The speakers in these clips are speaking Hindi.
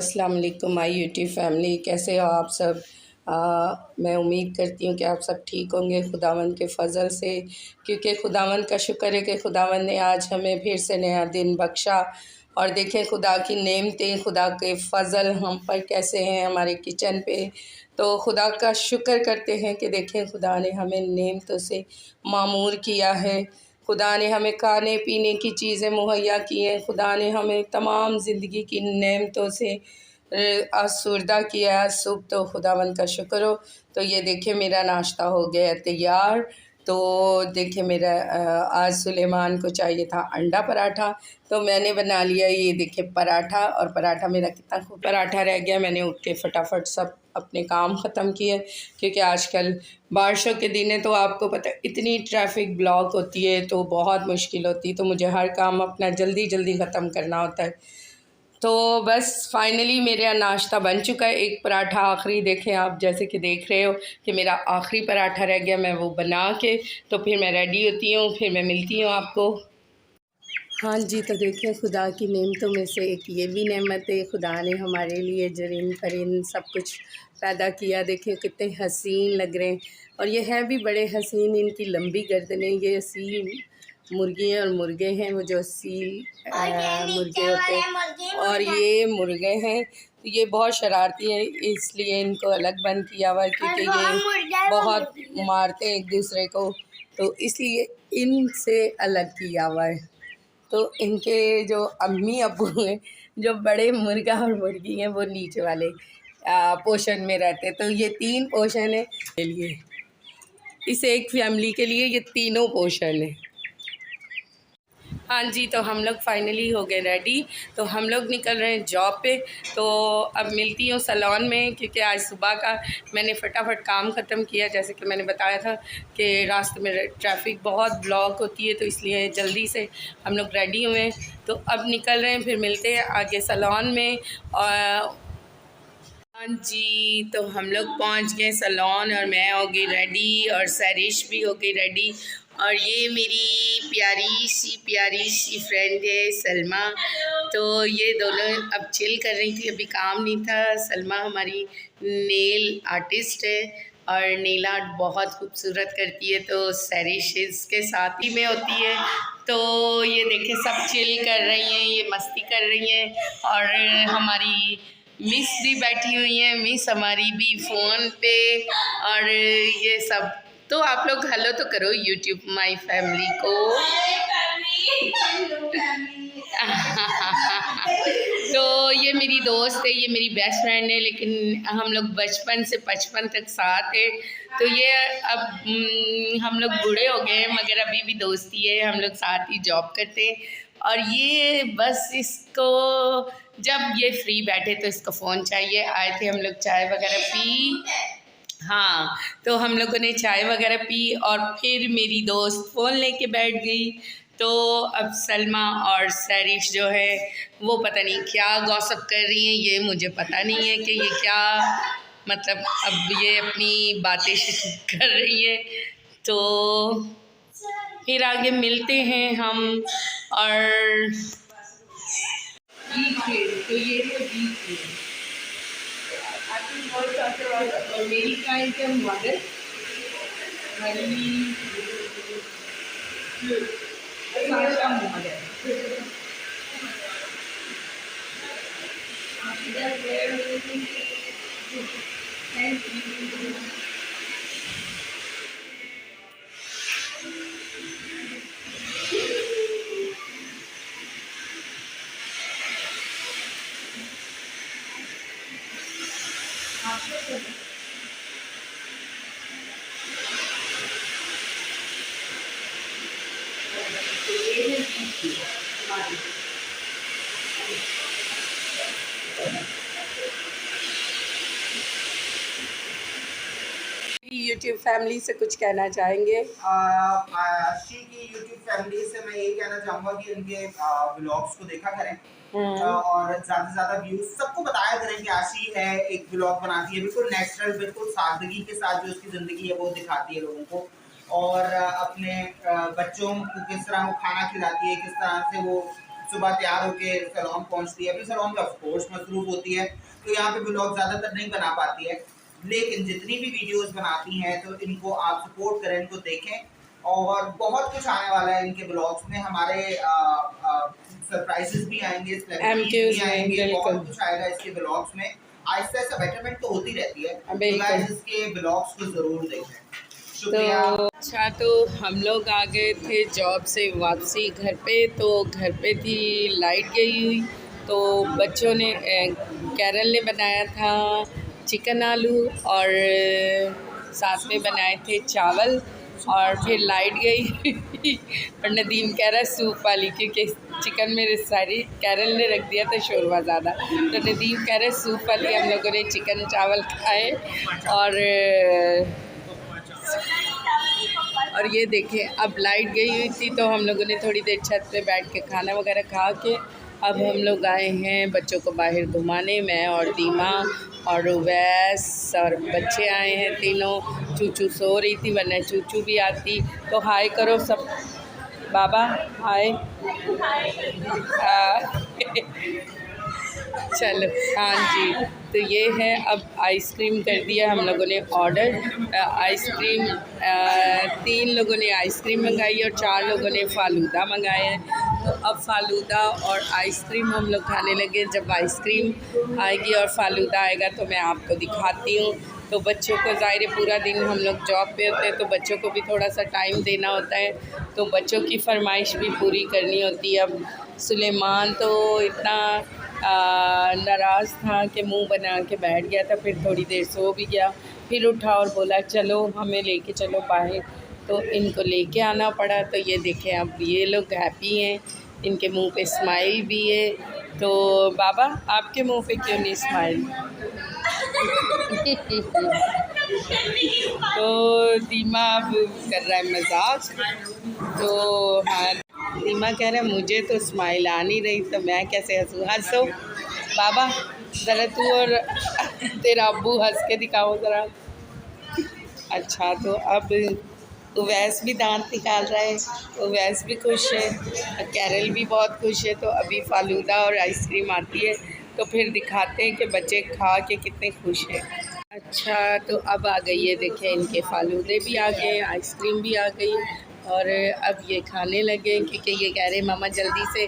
अस्सलाम वालेकुम माय यूट्यूब फैमिली, कैसे हो आप सब। मैं उम्मीद करती हूँ कि आप सब ठीक होंगे खुदावंद के फ़ज़ल से, क्योंकि खुदावंद का शुक्र है कि खुदावंद ने आज हमें फिर से नया दिन बख्शा। और देखें खुदा की नेमतें, खुदा के फ़ज़ल हम पर कैसे हैं हमारे किचन पे। तो खुदा का शुक्र करते हैं कि देखें खुदा ने हमें नेमतों से मामूर किया है। खुदा ने हमें खाने पीने की चीज़ें मुहैया की हैं। खुदा ने हमें तमाम ज़िंदगी की नेमतों से आसूरदा किया है। सुबह तो खुदावंद का शुक्र हो। तो ये देखिए मेरा नाश्ता हो गया तैयार। तो देखिए मेरा आज सुलेमान को चाहिए था अंडा पराठा, तो मैंने बना लिया ये देखिए पराठा। और पराठा मेरा कितना खूब पराठा रह गया, मैंने उठ के फटाफट सब अपने काम ख़त्म किए, क्योंकि आजकल बारिशों के दिन है तो आपको पता है इतनी ट्रैफिक ब्लॉक होती है तो बहुत मुश्किल होती है, तो मुझे हर काम अपना जल्दी जल्दी ख़त्म करना होता है। तो बस फाइनली मेरा नाश्ता बन चुका है। एक पराठा आखिरी देखें आप, जैसे कि देख रहे हो कि मेरा आखिरी पराठा रह गया, मैं वो बना के तो फिर मैं रेडी होती हूँ, फिर मैं मिलती हूँ आपको। हाँ जी, तो देखिए खुदा की नेमतों में से एक ये भी नेमत है, खुदा ने हमारे लिए जरिन परिंद सब कुछ पैदा किया। देखिए कितने हसीन लग रहे हैं, और ये हैं भी बड़े हसीन। इनकी लंबी गर्दनें, ये असील मुर्गियाँ और मुर्गे हैं, वो जो असील मुर्गे होते हैं, और ये मुर्गे हैं। तो ये बहुत शरारती हैं, इसलिए इनको अलग बंद किया हुआ है, क्योंकि ये बहुत मारते हैं एक दूसरे को, तो इसलिए इनसे अलग किया हुआ है। तो इनके जो अम्मी अब्बू हैं, जो बड़े मुर्गा और मुर्गी हैं, वो नीचे वाले पोर्शन में रहते हैं। तो ये 3 पोर्शन है के लिए, इस एक फैमिली के लिए ये तीनों पोर्शन है। हाँ जी, तो हम लोग फाइनली हो गए रेडी, तो हम लोग निकल रहे हैं जॉब पे। तो अब मिलती हूँ सैलून में, क्योंकि आज सुबह का मैंने फटाफट काम ख़त्म किया। जैसे कि मैंने बताया था कि रास्ते में ट्रैफिक बहुत ब्लॉक होती है, तो इसलिए जल्दी से हम लोग रेडी हुए हैं। तो अब निकल रहे हैं, फिर मिलते हैं आगे सैलून में। और हाँ जी, तो हम लोग पहुंच गए सैलून, और मैं हो गई रेडी और सैरिश भी हो गई रेडी। और ये मेरी प्यारी सी फ्रेंड है सलमा। तो ये दोनों अब चिल कर रही थी, अभी काम नहीं था। सलमा हमारी नेल आर्टिस्ट है और नेल आर्ट बहुत खूबसूरत करती है, तो सैरिश इसके साथ ही में होती है। तो ये देखे सब चिल कर रही हैं, ये मस्ती कर रही हैं। और हमारी मिस भी बैठी हुई है, मिस हमारी भी फ़ोन पे। और ये सब, तो आप लोग हेलो तो करो यूट्यूब माय फैमिली को। तो ये मेरी दोस्त है, ये मेरी बेस्ट फ्रेंड है, लेकिन हम लोग बचपन से 55 तक साथ है। तो ये अब हम लोग बूढ़े हो गए हैं, मगर अभी भी दोस्ती है, हम लोग साथ ही जॉब करते हैं। और ये बस इसको जब ये फ्री बैठे तो इसको फ़ोन चाहिए। आए थे हम लोग चाय वगैरह पी, हाँ, तो हम लोगों ने चाय वगैरह पी और फिर मेरी दोस्त फ़ोन लेके बैठ गई। तो अब सलमा और सैरिश जो है वो पता नहीं क्या गॉसिप कर रही हैं, ये मुझे पता नहीं है कि ये क्या, मतलब अब ये अपनी बातें कर रही है। तो फिर आगे मिलते हैं हम। और तो ये तो और मेरी काइंड के मदर मेरी Sasha mother. Thank you. YouTube family से कुछ कहना चाहेंगे? आशी की यूट्यूब फैमिली से मैं यही कहना चाहूँगा कि उनके व्लॉग्स को देखा करें और ज़्यादा से ज़्यादा व्यूज सबको बताया करें कि आशी है एक व्लॉग बनाती है बिल्कुल नेचुरल, बिल्कुल सादगी के साथ जो उसकी ज़िंदगी है वो दिखाती है लोगों को। और अपने बच्चों को किस तरह वो खाना खिलाती है, किस तरह से वो सुबह तैयार होके सैलून पहुंचती है, फिर सैलून में ऑफ कोर्स मसरूफ होती है, तो यहाँ पे ब्लॉग ज़्यादातर नहीं बना पाती है। लेकिन जितनी भी वीडियोस बनाती हैं तो इनको आप सपोर्ट करें, इनको देखें, और बहुत कुछ आने वाला है इनके ब्लॉग्स में। हमारे सरप्राइजेस भी आएंगे, सेलिब्रिटीज भी आएंगे, बहुत कुछ आएगा इसके ब्लॉग्स में। आहिस्ता आहिस्ता बेटरमेंट तो होती रहती है, तो गाइस इसके ब्लॉग्स को ज़रूर देखें। तो अच्छा, तो हम लोग आ गए थे जॉब से वापसी घर पे, तो घर पे थी लाइट गई हुई, तो बच्चों ने कैरल ने बनाया था चिकन आलू और साथ में बनाए थे चावल, और फिर लाइट गई और नदीम कह रहा है सूप वाली, क्योंकि चिकन में सारी कैरल ने रख दिया था शोरबा ज़्यादा, तो नदीम कह रहे हैं सूप वाली। हम लोगों ने चिकन चावल खाए, और ये देखें अब लाइट गई हुई थी तो हम लोगों ने थोड़ी देर छत पे बैठ के खाना वगैरह खा के अब हम लोग आए हैं बच्चों को बाहर घुमाने। मैं और दीमा और उवैस और बच्चे आए हैं तीनों। चूचू सो रही थी, वरना चूचू भी आती। तो हाय करो सब, बाबा हाय। चलो हाँ जी, तो ये है। अब आइसक्रीम कर दिया हम लोगों ने ऑर्डर। आइसक्रीम 3 लोगों ने आइसक्रीम मंगाई और 4 लोगों ने फ़ालूदा मंगाए हैं। तो अब फ़ालूदा और आइसक्रीम हम लोग खाने लगे। जब आइसक्रीम आएगी और फ़ालूदा आएगा तो मैं आपको दिखाती हूँ। तो बच्चों को ज़ाहिर है पूरा दिन हम लोग जॉब पे होते हैं, तो बच्चों को भी थोड़ा सा टाइम देना होता है, तो बच्चों की फरमाइश भी पूरी करनी होती है। अब सुलेमान तो इतना नाराज़ था कि मुंह बना के बैठ गया था, फिर थोड़ी देर सो भी गया, फिर उठा और बोला चलो हमें लेके चलो बाहर, तो इनको लेके आना पड़ा। तो ये देखें अब ये लोग हैप्पी हैं, इनके मुंह पे स्माइल भी है। तो बाबा आपके मुंह पे क्यों नहीं स्माइल? तो दीमा अब कर रहा है मजाक। तो हाँ, दीमा कह रहा है मुझे तो स्माइल आ नहीं रही, तो मैं कैसे हंसूँ? हंसो बाबा ज़रा, तू और तेरा अब्बू हंस के दिखाओ ज़रा। अच्छा, तो अब उवैस भी दांत निकाल रहा है, उवैस भी खुश है, कैरल भी बहुत खुश है। तो अभी फ़ालूदा और आइसक्रीम आती है तो फिर दिखाते हैं कि बच्चे खा के कितने खुश हैं। अच्छा, तो अब आ गई है, देखें इनके फ़ालूदे भी आ गए, आइसक्रीम भी आ गई, और अब ये खाने लगे, क्योंकि ये कह रहे मामा जल्दी से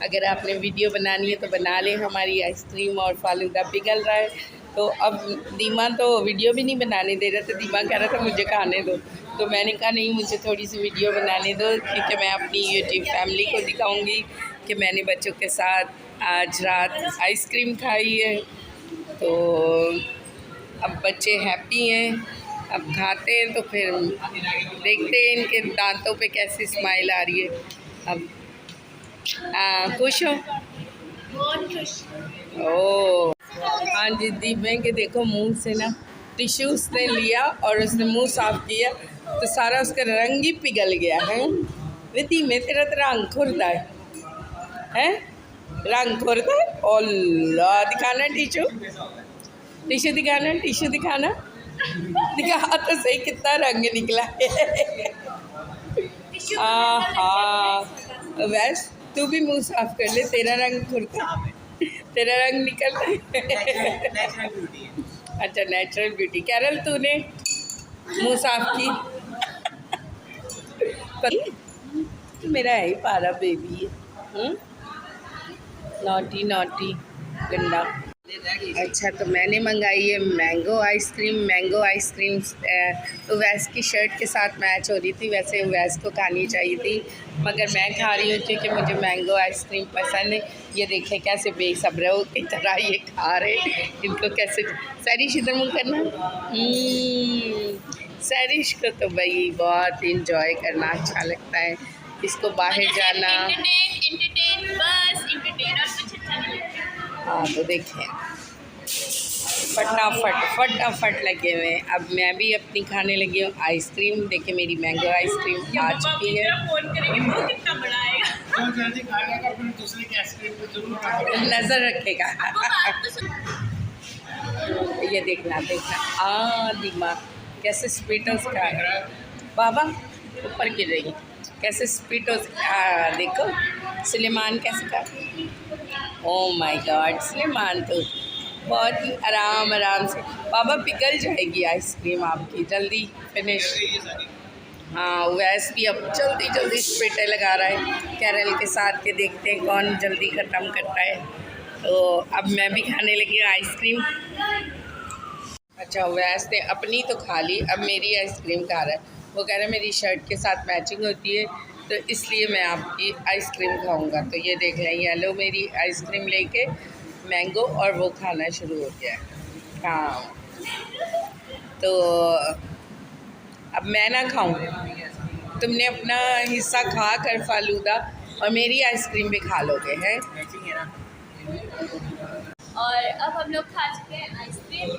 अगर आपने वीडियो बनानी है तो बना लें, हमारी आइसक्रीम और फ़ालूदा पिघल रहा है। तो अब दीमा तो वीडियो भी नहीं बनाने दे रहा था, दीमा कह रहा था मुझे खाने दो, तो मैंने कहा नहीं मुझे थोड़ी सी वीडियो बनाने दो, क्योंकि मैं अपनी यूट्यूब फैमिली को दिखाऊंगी कि मैंने बच्चों के साथ आज रात आइसक्रीम खाई है। तो अब बच्चे हैप्पी हैं, अब खाते हैं तो फिर देखते हैं इनके दांतों पे कैसी स्माइल आ रही है। अब खुश हो? बहुत खुश। ओह हाँ जी, दीपे के देखो मुंह से ना टिश्यू उसने लिया और उसने मुंह साफ किया तो सारा उसका रंग ही पिघल गया है। वे में तेरा तो रंग खुरदा है, रंग खुरदा है। ओल्ला दिखाना टिश्यू, टिश्यू दिखाना, टिश्यू दिखाना, दिखा तो सही कितना रंग निकला है। हाँ वैस तू भी मुंह साफ कर ले, तेरा रंग खुरदा, तेरा रंग निकल नेचुरल ब्यूटी है। अच्छा नेचुरल ब्यूटी। कैरल तूने मुंह साफ की? मेरा है ही पारा बेबी है, नॉटी नॉटी गंदा। अच्छा, तो मैंने मंगाई है मैंगो आइसक्रीम। मैंगो आइसक्रीम तो वैस की शर्ट के साथ मैच हो रही थी, वैसे वैस को खानी चाहिए थी मगर मैं खा रही हूँ क्योंकि मुझे मैंगो आइसक्रीम पसंद है। ये देखें कैसे बेसब्र की तरह ये खा रहे, इनको कैसे। सैरिश इधर मुँह करना। सैरिश को तो भाई बहुत इंजॉय करना अच्छा लगता है, इसको बाहर जाना। हाँ तो देखें फटाफट लगे हुए हैं। अब मैं भी अपनी खाने लगी हूँ आइसक्रीम। देखिए मेरी मैंगो आइसक्रीम आ चुकी है। नज़र रखेगा। ये देखना दिमाग कैसे स्पीटोस का बाबा ऊपर गिर रही, कैसे स्पीटोस देखो सुलेमान कैसे खा? ओह माय गॉड, सुलेमान तो बहुत ही आराम आराम से। बाबा पिघल जाएगी आइसक्रीम आपकी, जल्दी फिनिश। हाँ, वैस भी अब जल्दी जल्दी स्पेटे लगा रहा है कैरल के साथ के, देखते हैं कौन जल्दी ख़त्म करता है। तो अब मैं भी खाने लगी आइसक्रीम। अच्छा, वैस ने अपनी तो खा ली, अब मेरी आइसक्रीम खा रहा है। वो कह रहा है मेरी शर्ट के साथ मैचिंग होती है तो इसलिए मैं आपकी आइसक्रीम खाऊंगा। तो ये देख लें, येलो मेरी आइसक्रीम लेके मैंगो, और वो खाना शुरू हो गया है। हाँ, तो अब मैं ना खाऊं, तुमने अपना हिस्सा खा कर फालूदा और मेरी आइसक्रीम भी खा लोगे हैं। और अब हम लोग खा चुके हैं आइसक्रीम,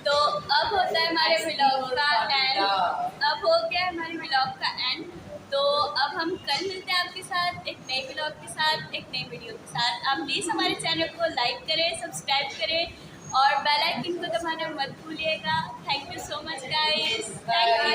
तो अब होता है हमारे व्लॉग का एंड। अब हो गया है हमारे व्लॉग का एंड। तो अब हम कल मिलते हैं आपके साथ एक नए व्लॉग के साथ, एक नई वीडियो के साथ। आप प्लीज़ हमारे चैनल को लाइक करें, सब्सक्राइब करें और बेल आइकन को दबाना मत भूलिएगा। Thank you so much guys, thank you.